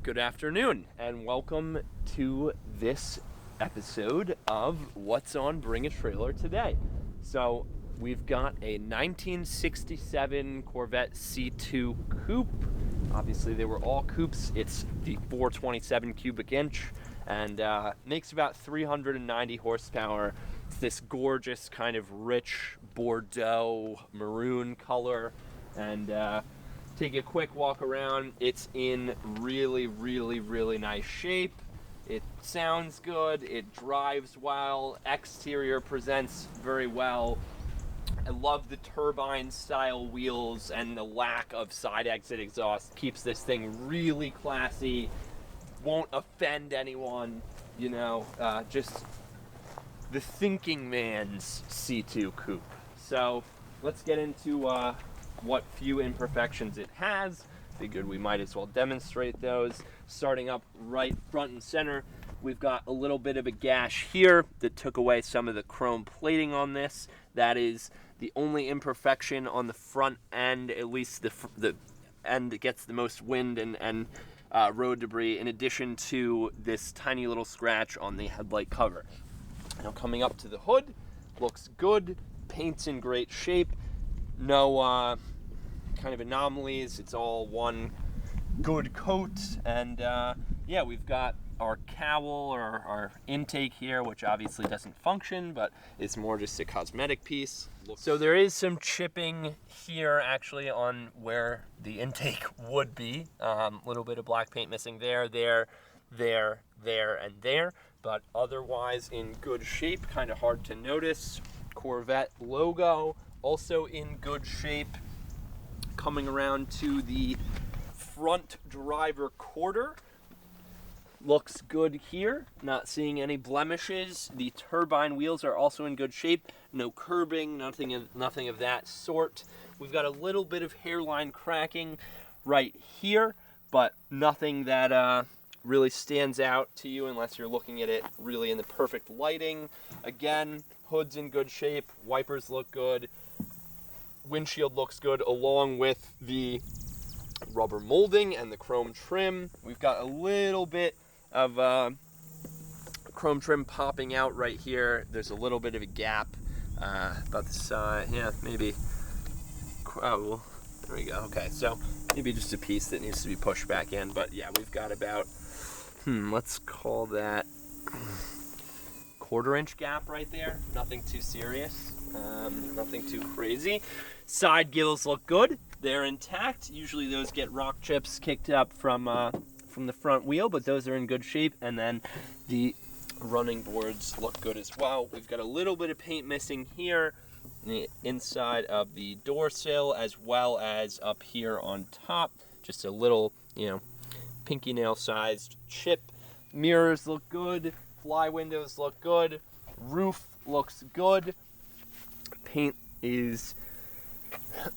Good afternoon, and welcome to this episode of What's on Bring a Trailer Today. So, we've got a 1967 Corvette C2 coupe. Obviously, they were all coupes. It's the 427 cubic inch and makes about 390 horsepower. It's this gorgeous kind of rich Bordeaux maroon color, and take a quick walk around. It's in really nice shape. It sounds good, it drives well, exterior presents very well. I love the turbine style wheels, and the lack of side exit exhaust keeps this thing really classy, won't offend anyone, just the thinking man's C2 coupe. So let's get into what few imperfections it has. Figured we might as well demonstrate those. Starting up right front and center, we've got a little bit of a gash here that took away some of the chrome plating on this. That is the only imperfection on the front end, at least the end that gets the most wind and road debris, in addition to this tiny little scratch on the headlight cover. Now coming up to the hood, looks good, paint's in great shape, no kind of anomalies, it's all one good coat, and we've got our cowl or our intake here, which obviously doesn't function, but it's more just a cosmetic piece. So there is some chipping here actually on where the intake would be. Little bit of black paint missing there, and there, but otherwise in good shape. Kind of hard to notice. Corvette logo also in good shape. Coming around to the front driver quarter, looks good here, not seeing any blemishes. The turbine wheels are also in good shape, no curbing, nothing of that sort. We've got a little bit of hairline cracking right here, but nothing that really stands out to you unless you're looking at it really in the perfect lighting. Again, hood's in good shape, wipers look good, windshield looks good, along with the rubber molding and the chrome trim. We've got a little bit of chrome trim popping out right here. There's a little bit of a gap about the side. Maybe. Oh, well, there we go. Okay, so maybe just a piece that needs to be pushed back in. But yeah, we've got about, let's call that quarter-inch gap right there. Nothing too serious. Nothing too crazy. Side gills look good. They're intact. Usually those get rock chips kicked up from the front wheel, but those are in good shape. And then the running boards look good as well. We've got a little bit of paint missing here in the inside of the door sill, as well as up here on top. Just a little, pinky nail sized chip. Mirrors look good. Fly windows look good. Roof looks good. Paint is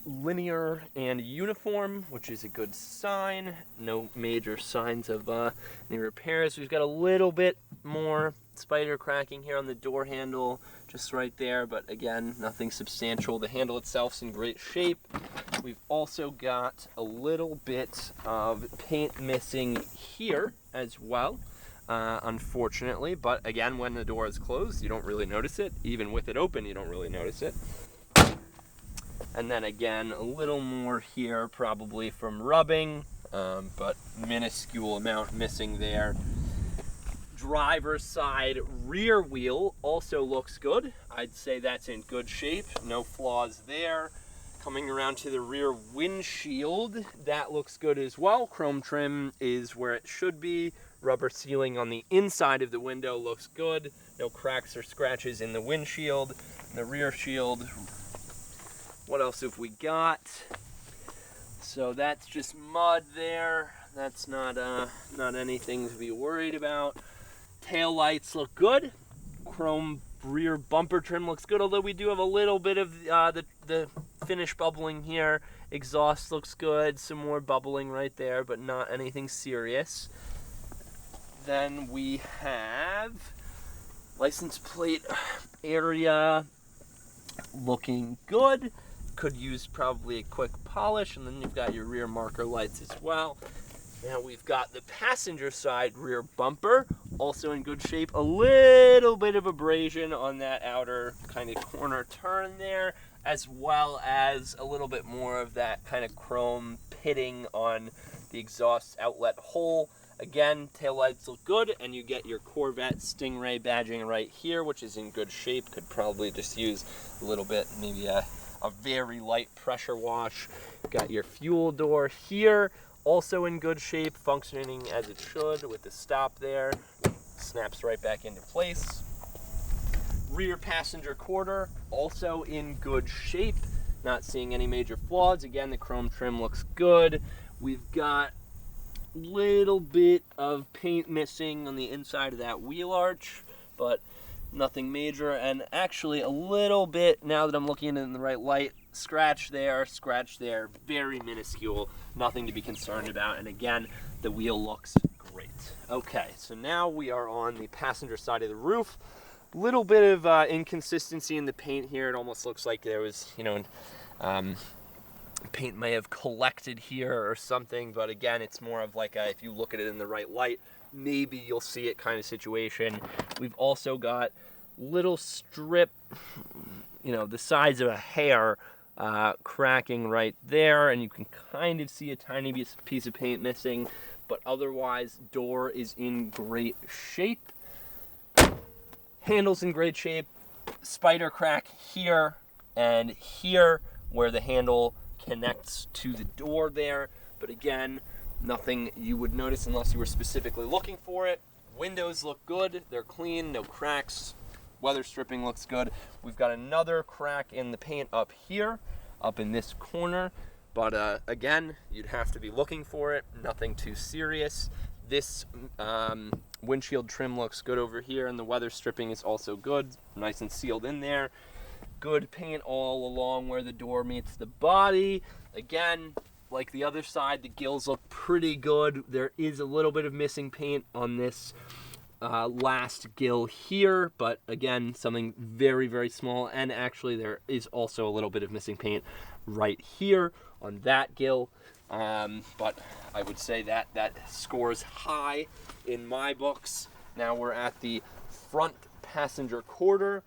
linear and uniform, which is a good sign. No major signs of any repairs. We've got a little bit more spider cracking here on the door handle, just right there, but again, nothing substantial. The handle itself's in great shape. We've also got a little bit of paint missing here as well, unfortunately, but again, when the door is closed, you don't really notice it. Even with it open, you don't really notice it. And then again, a little more here, probably from rubbing, but minuscule amount missing there. Driver's side rear wheel also looks good. I'd say that's in good shape, no flaws there. Coming around to the rear windshield, that looks good as well. Chrome trim is where it should be. Rubber sealing on the inside of the window looks good. No cracks or scratches in the windshield. And the rear shield, what else have we got? So that's just mud there. That's not anything to be worried about. Tail lights look good. Chrome rear bumper trim looks good, although we do have a little bit of the finish bubbling here. Exhaust looks good. Some more bubbling right there, but not anything serious. Then we have license plate area looking good. Could use probably a quick polish, and then you've got your rear marker lights as well. Now we've got the passenger side rear bumper, also in good shape. A little bit of abrasion on that outer kind of corner turn there, as well as a little bit more of that kind of chrome pitting on the exhaust outlet hole. Again, taillights look good, and you get your Corvette Stingray badging right here, which is in good shape. Could probably just use a little bit, maybe a very light pressure wash. Got your fuel door here, also in good shape, functioning as it should with the stop there. Snaps right back into place. Rear passenger quarter, also in good shape. Not seeing any major flaws. Again, the chrome trim looks good. We've got a little bit of paint missing on the inside of that wheel arch, but nothing major. And actually a little bit, now that I'm looking at it in the right light, scratch there, very minuscule, nothing to be concerned about. And again, the wheel looks great. Okay, so now we are on the passenger side of the roof. Little bit of inconsistency in the paint here. It almost looks like there was, paint may have collected here or something, but again, it's more of like if you look at it in the right light, maybe you'll see it kind of situation. We've also got little strip, the size of a hair, cracking right there, and you can kind of see a tiny piece of paint missing, but otherwise door is in great shape. Handle's in great shape. Spider crack here and here where the handle connects to the door there, but again, nothing you would notice unless you were specifically looking for it. Windows look good, they're clean, no cracks. Weather stripping looks good. We've got another crack in the paint up here, up in this corner, but again, you'd have to be looking for it. Nothing too serious. This windshield trim looks good over here, and the weather stripping is also good, nice and sealed in there. Good paint all along where the door meets the body. Again, like the other side, the gills look pretty good. There is a little bit of missing paint on this last gill here, but again, something very, very small. And actually, there is also a little bit of missing paint right here on that gill. But I would say that scores high in my books. Now we're at the front passenger quarter.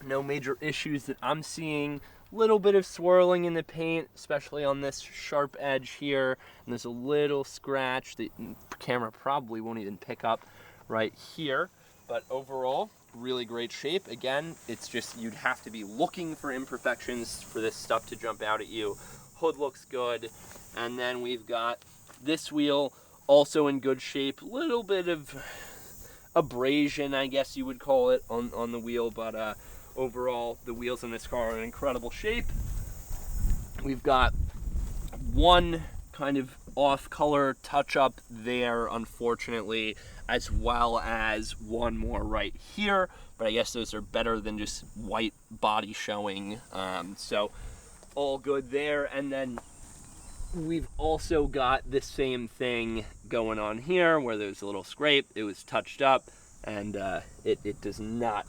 No major issues that I'm seeing. Little bit of swirling in the paint, especially on this sharp edge here. And there's a little scratch that the camera probably won't even pick up right here. But overall, really great shape. Again, it's just you'd have to be looking for imperfections for this stuff to jump out at you. Hood looks good. And then we've got this wheel also in good shape. Little bit of abrasion, I guess you would call it, on the wheel, but overall, the wheels in this car are in incredible shape. We've got one kind of off-color touch-up there, unfortunately, as well as one more right here. But I guess those are better than just white body showing. So all good there. And then we've also got the same thing going on here where there's a little scrape. It was touched up, and it does not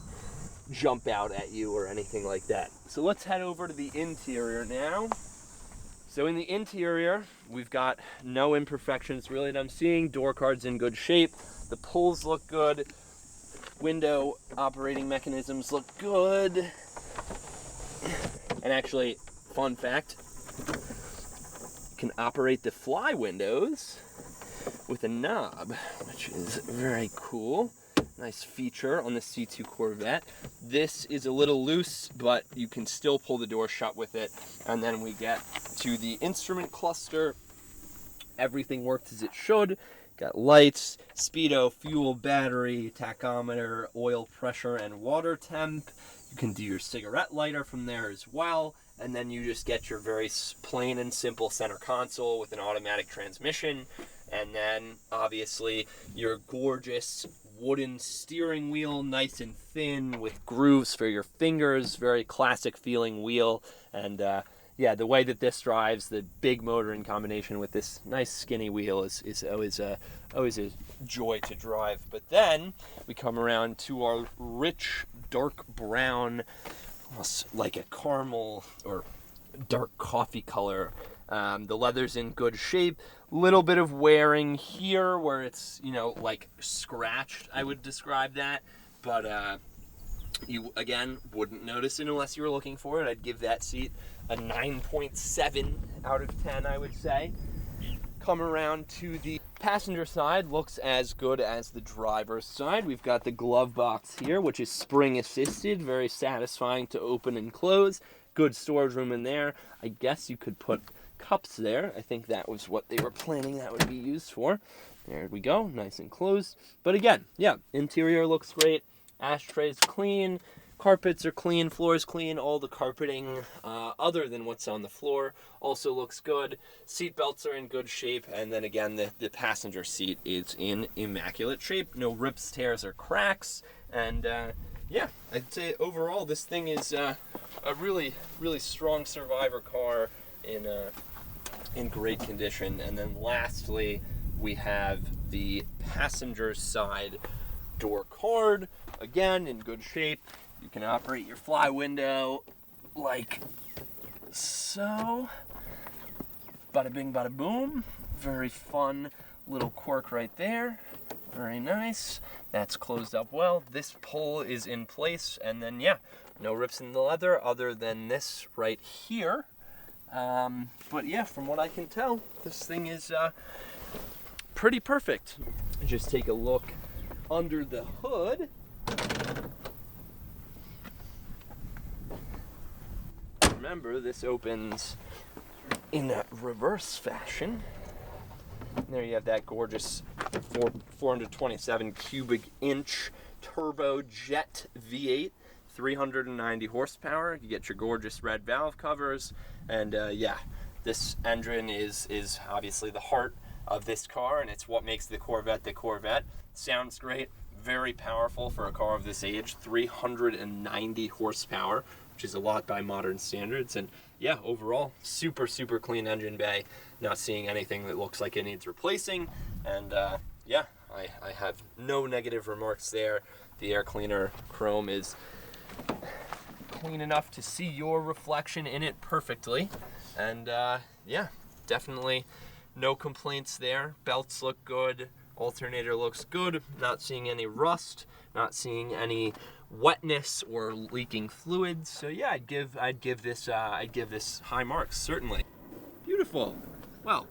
jump out at you or anything like that. So let's head over to the interior now. So in the interior, we've got no imperfections really that I'm seeing. Door card's in good shape. The pulls look good. Window operating mechanisms look good. And actually, fun fact, you can operate the fly windows with a knob, which is very cool. Nice feature on the C2 Corvette. This is a little loose, but you can still pull the door shut with it. And then we get to the instrument cluster. Everything works as it should. Got lights, speedo, fuel, battery, tachometer, oil pressure, and water temp. You can do your cigarette lighter from there as well. And then you just get your very plain and simple center console with an automatic transmission. And then, obviously, your gorgeous wooden steering wheel, nice and thin with grooves for your fingers. Very classic feeling wheel. And yeah, the way that this drives, the big motor in combination with this nice skinny wheel is always a joy to drive. But then we come around to our rich dark brown, almost like a caramel or dark coffee color The leather's in good shape. Little bit of wearing here where it's, like scratched, I would describe that. But you, again, wouldn't notice it unless you were looking for it. I'd give that seat a 9.7 out of 10, I would say. Come around to the passenger side, looks as good as the driver's side. We've got the glove box here, which is spring assisted, very satisfying to open and close. Good storage room in there. I guess you could put cups there. I think that was what they were planning that would be used for. There we go, nice and closed. But again, yeah, interior looks great. Ashtrays clean, carpets are clean, floors clean. All the carpeting other than what's on the floor also looks good. Seat belts are in good shape, and then again the passenger seat is in immaculate shape. No rips, tears, or cracks. And yeah, I'd say overall this thing is a really, really strong survivor car in great condition. And then lastly, we have the passenger side door card, again in good shape. You can operate your fly window like so. Bada bing, bada boom. Very fun little quirk right there. Very nice. That's closed up well. This pull is in place, and then yeah, no rips in the leather other than this right here. But yeah, from what I can tell, this thing is pretty perfect. Just take a look under the hood. Remember, this opens in a reverse fashion. There you have that gorgeous 427 cubic inch turbojet V8, 390 horsepower. You get your gorgeous red valve covers, and yeah, this engine is obviously the heart of this car, and it's what makes the Corvette the Corvette. Sounds great, very powerful for a car of this age, 390 horsepower, which is a lot by modern standards. And yeah, overall, super, super clean engine bay. Not seeing anything that looks like it needs replacing. And yeah, I have no negative remarks there. The air cleaner chrome is clean enough to see your reflection in it perfectly. And yeah, definitely no complaints there. Belts look good. Alternator looks good. Not seeing any rust. Not seeing any wetness or leaking fluids. So yeah, I'd give this high marks, certainly. Beautiful. Well,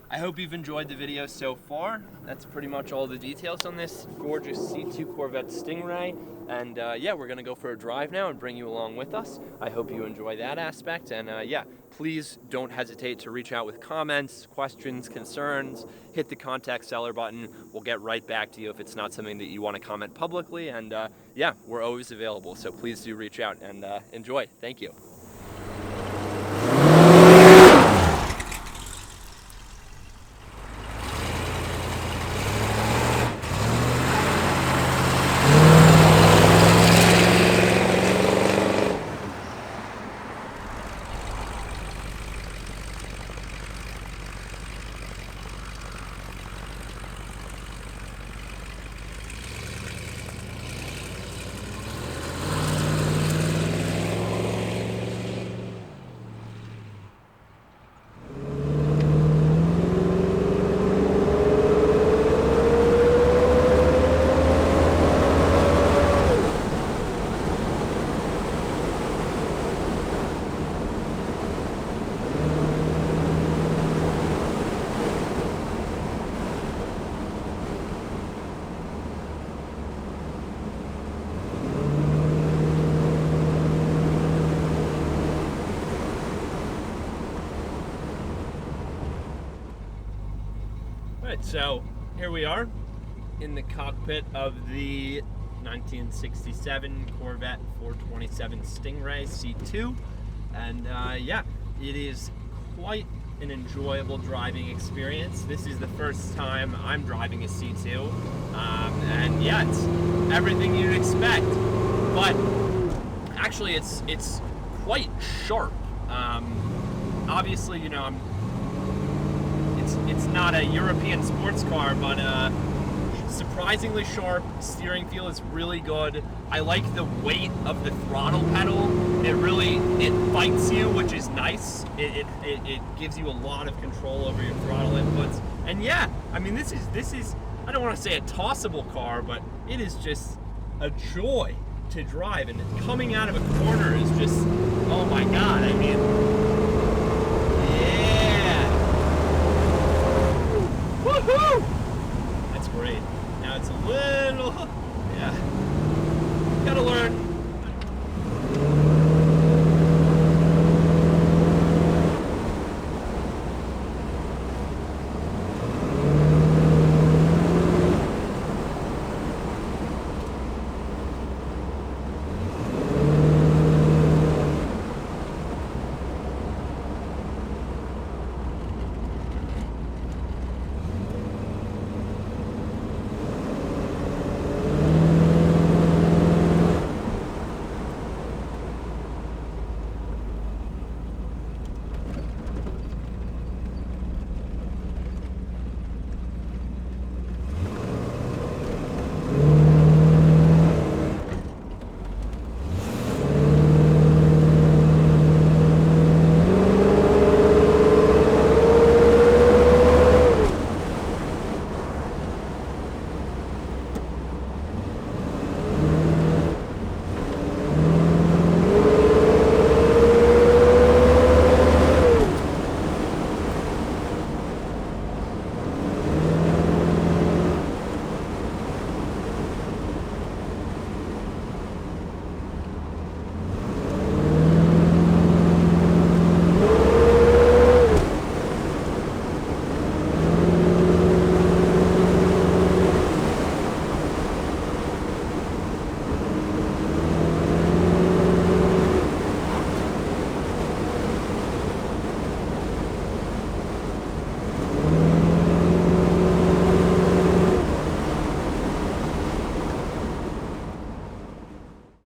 I hope you've enjoyed the video so far. That's pretty much all the details on this gorgeous C2 Corvette Stingray. And yeah, we're gonna go for a drive now and bring you along with us. I hope you enjoy that aspect. And yeah, please don't hesitate to reach out with comments, questions, concerns. Hit the contact seller button. We'll get right back to you if it's not something that you want to comment publicly. And yeah, we're always available. So please do reach out and enjoy. Thank you. Alright, so here we are in the cockpit of the 1967 Corvette 427 Stingray C2, and yeah, it is quite an enjoyable driving experience. This is the first time I'm driving a C2, and yeah, it's everything you'd expect, but actually it's quite sharp. Obviously, you know, it's not a European sports car, but surprisingly sharp. Steering feel is really good. I like the weight of the throttle pedal. It fights you, which is nice. It gives you a lot of control over your throttle inputs. And yeah, I mean, this is I don't want to say a tossable car, but it is just a joy to drive, and coming out of a corner is just, oh my god. I mean,